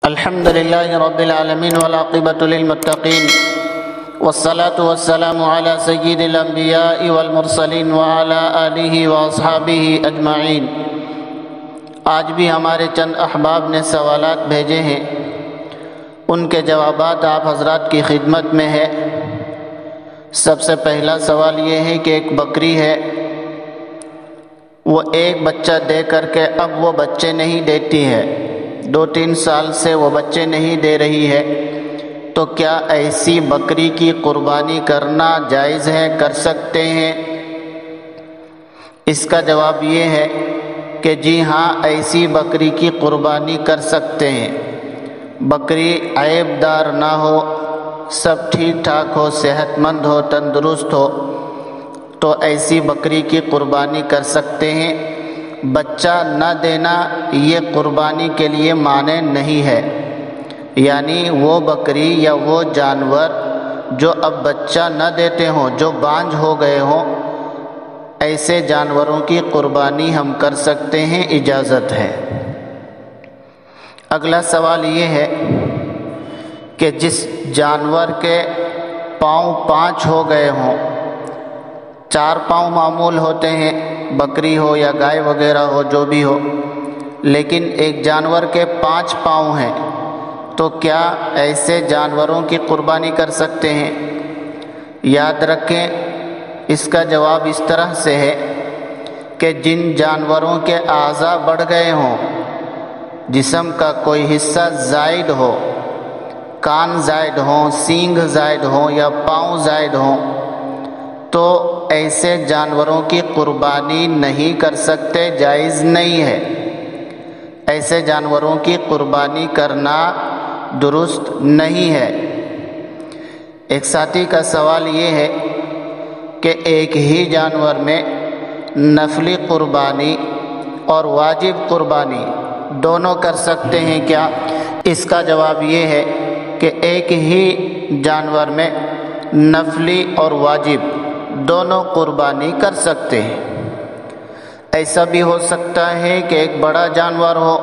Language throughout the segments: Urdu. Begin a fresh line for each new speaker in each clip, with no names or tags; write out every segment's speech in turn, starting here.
الحمد لله رب العالمين والعاقبة للمتقين والصلاة والسلام على سيد الأنبياء والمرسلين وعلى آلہ واصحابہ اجمعین۔ آج بھی ہمارے چند احباب نے سوالات بھیجے ہیں، ان کے جوابات آپ حضرات کی خدمت میں ہے۔ سب سے پہلا سوال یہ ہے کہ ایک بکری ہے، وہ ایک بچہ دے کر کے اب وہ بچے نہیں دیتی ہے، 2-3 سال سے وہ بچے نہیں دے رہی ہے، تو کیا ایسی بکری کی قربانی کرنا جائز ہے، کر سکتے ہیں؟ اس کا جواب یہ ہے کہ جی ہاں، ایسی بکری کی قربانی کر سکتے ہیں۔ بکری عیب دار نہ ہو، سب ٹھیک ٹھاک ہو، صحت مند ہو، تندرست ہو، تو ایسی بکری کی قربانی کر سکتے ہیں۔ بچہ نہ دینا یہ قربانی کے لیے مانع نہیں ہے، یعنی وہ بکری یا وہ جانور جو اب بچہ نہ دیتے ہوں، جو بانجھ ہو گئے ہوں، ایسے جانوروں کی قربانی ہم کر سکتے ہیں، اجازت ہے۔ اگلا سوال یہ ہے کہ جس جانور کے پاؤں 5 ہو گئے ہوں، 4 پاؤں معمول ہوتے ہیں، بکری ہو یا گائے وغیرہ ہو، جو بھی ہو، لیکن ایک جانور کے 5 پاؤں ہیں، تو کیا ایسے جانوروں کی قربانی کر سکتے ہیں؟ یاد رکھیں، اس کا جواب اس طرح سے ہے کہ جن جانوروں کے اعضاء بڑھ گئے ہوں، جسم کا کوئی حصہ زائد ہو، کان زائد ہوں، سینگ زائد ہوں یا پاؤں زائد ہوں، تو ایسے جانوروں کی قربانی نہیں کر سکتے، جائز نہیں ہے۔ ایسے جانوروں کی قربانی کرنا درست نہیں ہے۔ ایک ساتھی کا سوال یہ ہے کہ ایک ہی جانور میں نفلی قربانی اور واجب قربانی دونوں کر سکتے ہیں کیا؟ اس کا جواب یہ ہے کہ ایک ہی جانور میں نفلی اور واجب دونوں قربانی کر سکتے ہیں۔ ایسا بھی ہو سکتا ہے کہ ایک بڑا جانور ہو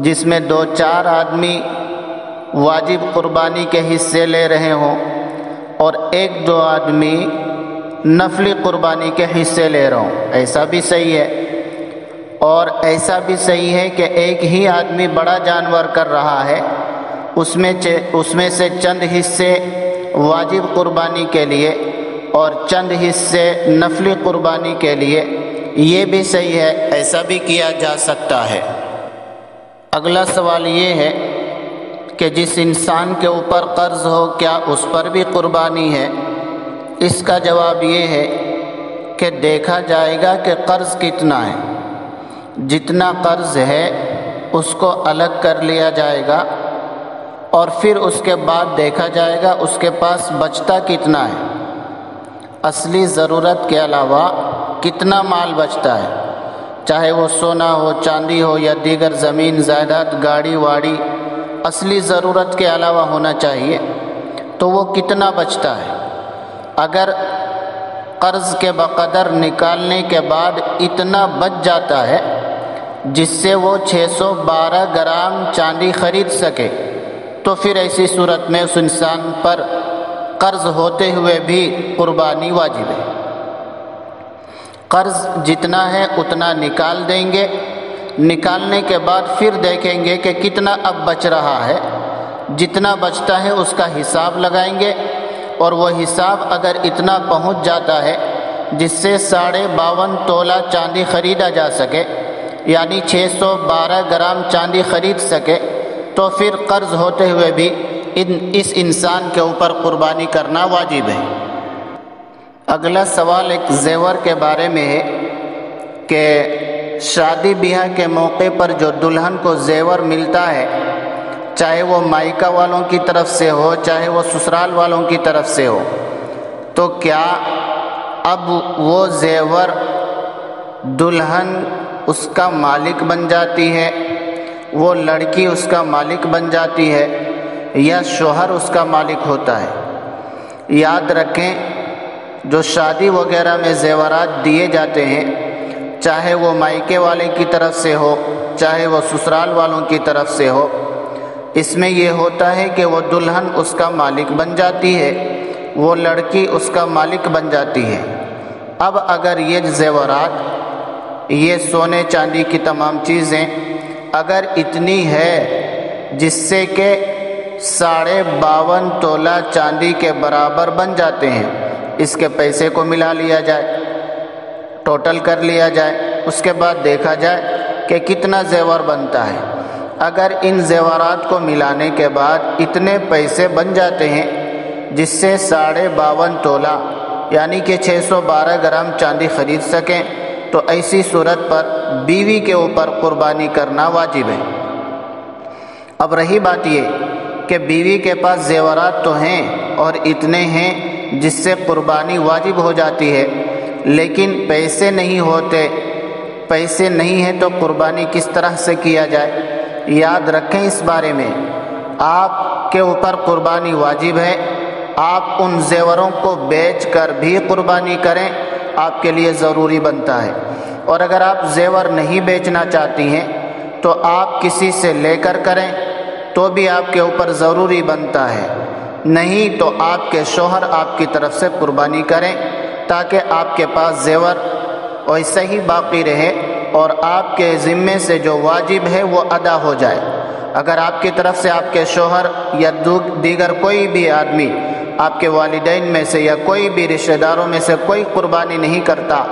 جس میں 2-4 آدمی واجب قربانی کے حصے لے رہے ہوں اور 1-2 آدمی نفلی قربانی کے حصے لے رہے ہوں، ایسا بھی صحیح ہے۔ اور ایسا بھی صحیح ہے کہ ایک ہی آدمی بڑا جانور کر رہا ہے، اس میں سے چند حصے واجب قربانی کے لیے اور چند حصے نفلی قربانی کے لیے، یہ بھی صحیح ہے، ایسا بھی کیا جا سکتا ہے۔ اگلا سوال یہ ہے کہ جس انسان کے اوپر قرض ہو، کیا اس پر بھی قربانی ہے؟ اس کا جواب یہ ہے کہ دیکھا جائے گا کہ قرض کتنا ہے، جتنا قرض ہے اس کو الگ کر لیا جائے گا اور پھر اس کے بعد دیکھا جائے گا اس کے پاس بچتا کتنا ہے، اصلی ضرورت کے علاوہ کتنا مال بچتا ہے، چاہے وہ سونا ہو، چاندی ہو یا دیگر زمین جائیداد، گاڑی واڑی، اصلی ضرورت کے علاوہ ہونا چاہیے، تو وہ کتنا بچتا ہے۔ اگر قرض کے بقدر نکالنے کے بعد اتنا بچ جاتا ہے جس سے وہ 612 گرام چاندی خرید سکے، تو پھر ایسی صورت میں اس انسان پر قرض ہوتے ہوئے بھی قربانی واجب ہے۔ قرض جتنا ہے اتنا نکال دیں گے، نکالنے کے بعد پھر دیکھیں گے کہ کتنا اب بچ رہا ہے، جتنا بچتا ہے اس کا حساب لگائیں گے، اور وہ حساب اگر اتنا پہنچ جاتا ہے جس سے 52.5 تولہ چاندی خریدا جا سکے، یعنی 612 گرام چاندی خرید سکے، تو پھر قرض ہوتے ہوئے بھی اس انسان کے اوپر قربانی کرنا واجب ہے۔ اگلا سوال ایک زیور کے بارے میں ہے کہ شادی بیاہ کے موقع پر جو دلہن کو زیور ملتا ہے، چاہے وہ مائکہ والوں کی طرف سے ہو، چاہے وہ سسرال والوں کی طرف سے ہو، تو کیا اب وہ زیور دلہن اس کا مالک بن جاتی ہے، وہ لڑکی اس کا مالک بن جاتی ہے، یا شوہر اس کا مالک ہوتا ہے؟ یاد رکھیں، جو شادی وغیرہ میں زیورات دیے جاتے ہیں، چاہے وہ مائکے والے کی طرف سے ہو، چاہے وہ سسرال والوں کی طرف سے ہو، اس میں یہ ہوتا ہے کہ وہ دلہن اس کا مالک بن جاتی ہے، وہ لڑکی اس کا مالک بن جاتی ہے۔ اب اگر یہ زیورات، یہ سونے چاندی کی تمام چیزیں اگر اتنی ہے جس سے کہ 52.5 تولہ چاندی کے برابر بن جاتے ہیں، اس کے پیسے کو ملا لیا جائے، ٹوٹل کر لیا جائے، اس کے بعد دیکھا جائے کہ کتنا زیور بنتا ہے۔ اگر ان زیورات کو ملانے کے بعد اتنے پیسے بن جاتے ہیں جس سے 52.5 تولہ یعنی کہ 612 گرام چاندی خرید سکیں، تو ایسی صورت پر بیوی کے اوپر قربانی کرنا واجب ہے۔ اب رہی بات یہ کہ بیوی کے پاس زیورات تو ہیں اور اتنے ہیں جس سے قربانی واجب ہو جاتی ہے، لیکن پیسے نہیں ہوتے، پیسے نہیں ہیں تو قربانی کس طرح سے کیا جائے؟ یاد رکھیں اس بارے میں، آپ کے اوپر قربانی واجب ہے، آپ ان زیوروں کو بیچ کر بھی قربانی کریں، آپ کے لیے ضروری بنتا ہے۔ اور اگر آپ زیور نہیں بیچنا چاہتی ہیں تو آپ کسی سے لے کر کریں تو بھی آپ کے اوپر ضروری بنتا ہے، نہیں تو آپ کے شوہر آپ کی طرف سے قربانی کریں تاکہ آپ کے پاس زیور ویسے ہی باقی رہے اور آپ کے ذمے سے جو واجب ہے وہ ادا ہو جائے۔ اگر آپ کی طرف سے آپ کے شوہر یا دیگر کوئی بھی آدمی، آپ کے والدین میں سے یا کوئی بھی رشتہ داروں میں سے کوئی قربانی نہیں کرتا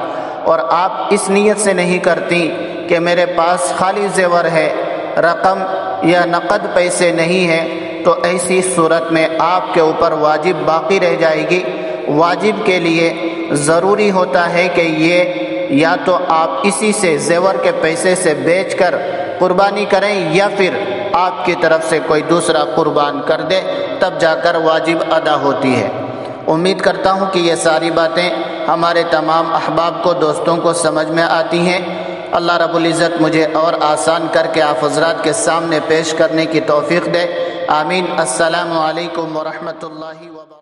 اور آپ اس نیت سے نہیں کرتی کہ میرے پاس خالی زیور ہے، رقم یا نقد پیسے نہیں ہیں، تو ایسی صورت میں آپ کے اوپر واجب باقی رہ جائے گی۔ واجب کے لیے ضروری ہوتا ہے کہ یہ یا تو آپ اسی سے زیور کے پیسے سے بیچ کر قربانی کریں یا پھر آپ کی طرف سے کوئی دوسرا قربان کر دے، تب جا کر واجب ادا ہوتی ہے۔ امید کرتا ہوں کہ یہ ساری باتیں ہمارے تمام احباب کو، دوستوں کو سمجھ میں آتی ہیں۔ اللہ رب العزت مجھے اور آسان کر کے آپ حضرات کے سامنے پیش کرنے کی توفیق دے، آمین۔ السلام علیکم ورحمۃ اللہ وبرکاتہ۔